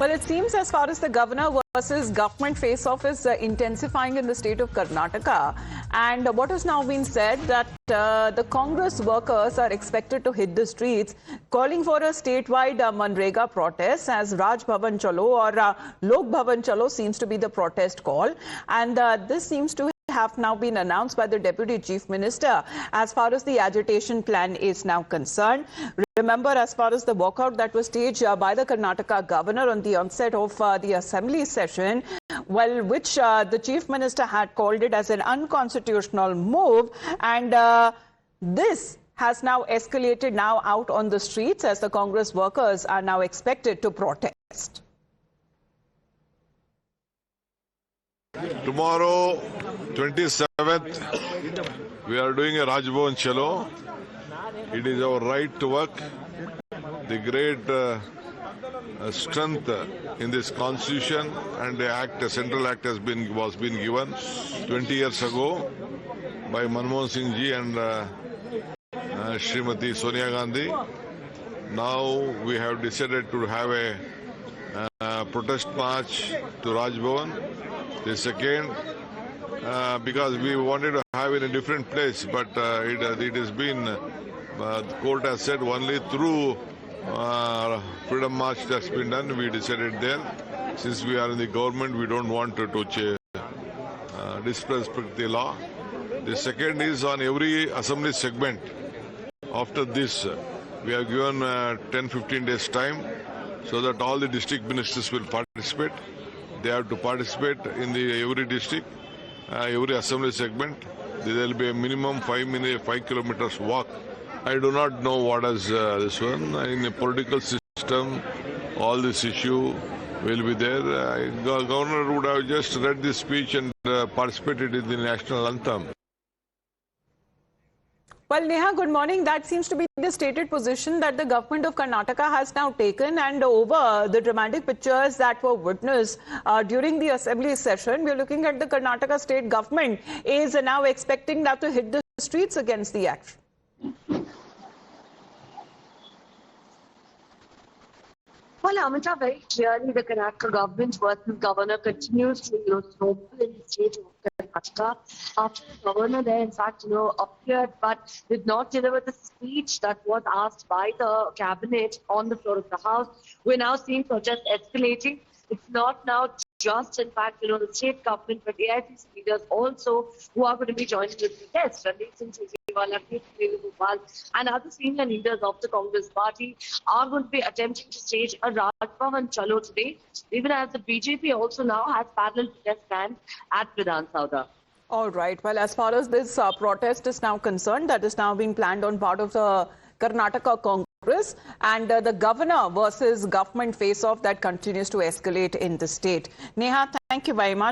Well, it seems as far as the governor versus government face-off is intensifying in the state of Karnataka. And what has now been said that the Congress workers are expected to hit the streets, calling for a statewide Manrega protest, as Raj Bhavan Chalo or Lok Bhavan Chalo seems to be the protest call. And this seems to have now been announced by the Deputy Chief Minister as far as the agitation plan is now concerned. Remember, as far as the walkout that was staged by the Karnataka governor on the onset of the assembly session, well, which the Chief Minister had called it as an unconstitutional move, and this has now escalated now out on the streets as the Congress workers are now expected to protest. Tomorrow, 27th, we are doing a Raj Bhavan Chalo. It is our right to work. The great strength in this constitution and the act, a central act was been given 20 years ago by Manmohan Singh ji and Srimati Sonia Gandhi. Now we have decided to have a protest march to Raj Bhavan. The second, because we wanted to have it in a different place, but it has been, the court has said only through freedom march that's been done, we decided there. Since we are in the government, we don't want to disrespect the law. The second is on every assembly segment. After this, we have given 10-15 days time so that all the district ministers will participate. They have to participate in every district, every assembly segment. There will be a minimum 5 kilometers walk. I do not know what is this one. In the political system, all this issue will be there. Governor would have just read this speech and participated in the national anthem. Well, Neha, good morning. That seems to be the stated position that the government of Karnataka has now taken, and over the dramatic pictures that were witnessed during the assembly session, we are looking at the Karnataka state government is now expecting now to hit the streets against the action. Well, Amita, very clearly the Karnataka government versus governor continues to snowball in the state of Karnataka. After the governor there, in fact, appeared but did not deliver the speech that was asked by the cabinet on the floor of the House. We're now seeing protests escalating. It's not now just, in fact, the state government, but AICC leaders also who are going to be joining the protest. Randeep Singh Surjewala, Gopal, and other senior leaders of the Congress party are going to be attempting to stage a Raj Bhavan Chalo today, even as the BJP also now has parallel protest plans at Vidhan Sauda. All right. Well, as far as this protest is now concerned, that is now being planned on part of the Karnataka Congress, and the governor versus government face-off that continues to escalate in the state. Neha, thank you very much.